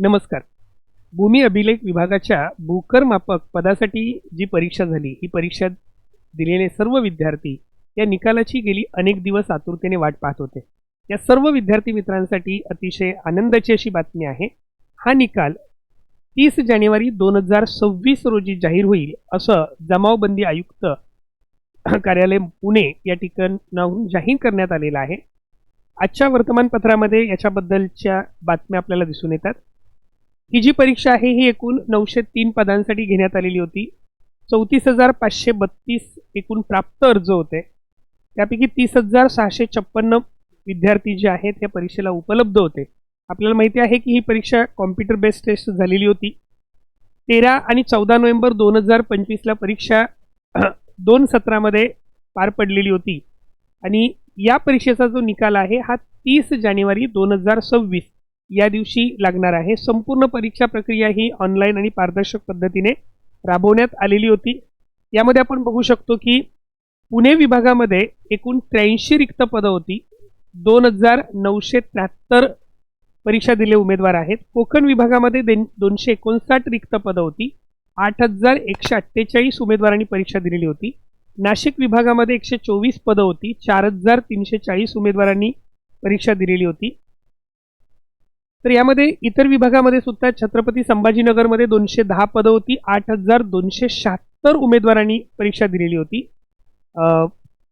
नमस्कार. भूमी अभिलेख विभागाच्या भूकर मापक पदासाठी जी परीक्षा झाली, ही परीक्षा दिलेले सर्व विद्यार्थी या निकालाची गेली अनेक दिवस आतुरतेने वाट पाहत होते. या सर्व विद्यार्थी मित्रांसाठी अतिशय आनंदाची अशी बातमी आहे. हा निकाल 30 जानेवारी 2026 रोजी जाहीर होईल असं जमावबंदी आयुक्त कार्यालय पुणे या ठिकाणाहून जाहीर करण्यात आलेलं आहे. आजच्या वर्तमानपत्रामध्ये याच्याबद्दलच्या बातम्या आपल्याला दिसून येतात. ही जी परीक्षा आहे ही एकूण 903 पदांसाठी घेण्यात आलेली होती. 34,532 एकूण प्राप्त अर्ज होते. त्यापैकी 30,656 विद्यार्थी जे आहेत या परीक्षेला उपलब्ध होते. आपल्याला माहिती आहे की ही परीक्षा कॉम्प्युटर बेस्ड टेस्ट झालेली होती. 13 आणि 14 नोव्हेंबर 2025ला परीक्षा 2 सत्रामध्ये पार पडलेली होती आणि या परीक्षेचा जो निकाल आहे हा 30 जानेवारी 2026 या दिवशी लागणार आहे. संपूर्ण परीक्षा प्रक्रिया ही ऑनलाईन आणि पारदर्शक पद्धतीने राबवण्यात आलेली होती. यामध्ये आपण बघू शकतो की पुणे विभागामध्ये एकूण 83 रिक्त पदं होती. 2,973 परीक्षा दिले उमेदवार आहेत. कोकण विभागामध्ये 259 रिक्त पदं होती. 8,148 उमेदवारांनी परीक्षा दिलेली होती. नाशिक विभागामध्ये 124 पदं होती. 4,340 उमेदवारांनी परीक्षा दिलेली होती. तर यामध्ये इतर विभागामध्ये सुद्धा छत्रपती संभाजीनगरमध्ये 210 पदं होती. 8,276 उमेदवारांनी परीक्षा दिलेली होती.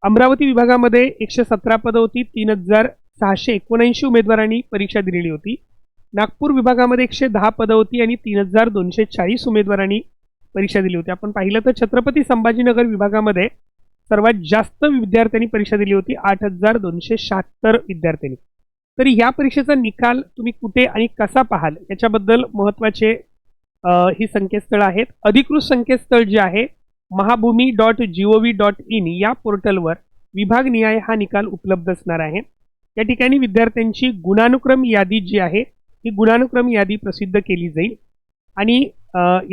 अमरावती विभागामध्ये 117 पदं होती. 3,679 उमेदवारांनी परीक्षा दिलेली होती. नागपूर विभागामध्ये 110 पदं होती आणि 3,240 उमेदवारांनी परीक्षा दिली होती. आपण पाहिलं तर छत्रपती संभाजीनगर विभागामध्ये सर्वात जास्त विद्यार्थ्यांनी परीक्षा दिली होती. 8,276 विद्यार्थ्यांनी. तरी या परीक्षेचा निकाल तुम्ही कुठे आणि कसा पाहाल याच्याबद्दल महत्त्वाचे ही संकेतस्थळ आहेत. अधिकृत संकेतस्थळ जे आहे mahabhumi.gov.in या पोर्टलवर विभागनिहाय हा निकाल उपलब्ध असणार आहे. या ठिकाणी विद्यार्थ्यांची गुणानुक्रम यादी जी आहे ही गुणानुक्रम यादी प्रसिद्ध केली जाईल आणि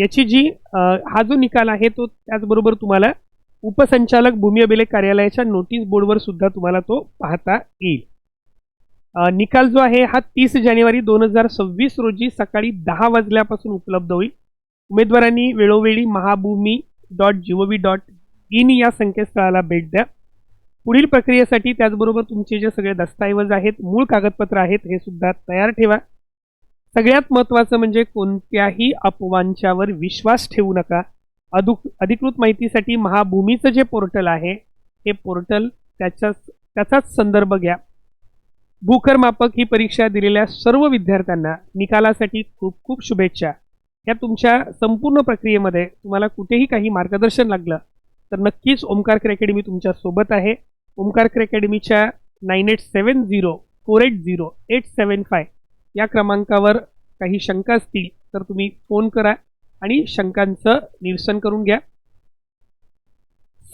याची जी हा जो निकाल आहे तो त्याचबरोबर तुम्हाला उपसंचालक भूमी अभिलेख कार्यालयाच्या नोटीस बोर्डवर सुद्धा तुम्हाला तो पाहता येईल. निकाल जो आहे हा 30 जानेवारी 2026 रोजी सकाळी 10 वाजल्यापासून उपलब्ध होईल. उमेदवारांनी वेळोवेळी mahabhumi.gov.in या संकेतस्थळाला भेट द्या. पुढील प्रक्रियेसाठी त्याचबरोबर तुमचे जे सगळे दस्तऐवज आहेत, मूळ कागदपत्र आहेत हे सुद्धा तयार ठेवा. सगळ्यात महत्त्वाचं म्हणजे कोणत्याही अफवांच्यावर विश्वास ठेवू नका. अधिकृत माहितीसाठी महाभूमीचं जे पोर्टल आहे हे पोर्टल त्याचाच संदर्भ घ्या. भूकर मापक ही परीक्षा दिलेल्या सर्व विद्यार्थ्यांना निकालासाठी खूप खूप शुभेच्छा. या तुमच्या संपूर्ण प्रक्रियेमध्ये तुम्हाला कुठेही काही मार्गदर्शन लागलं तर नक्कीच ओमकार अकॅडमी तुमच्या सोबत आहे. ओमकार अकॅडमीच्या 9870480875 या क्रमांकावर काही शंका असतील तर तुम्ही फोन करा आणि शंकांचं निरसन करून घ्या.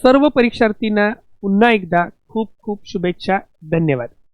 सर्व परीक्षार्थींना पुन्हा एकदा खूप खूप शुभेच्छा. धन्यवाद.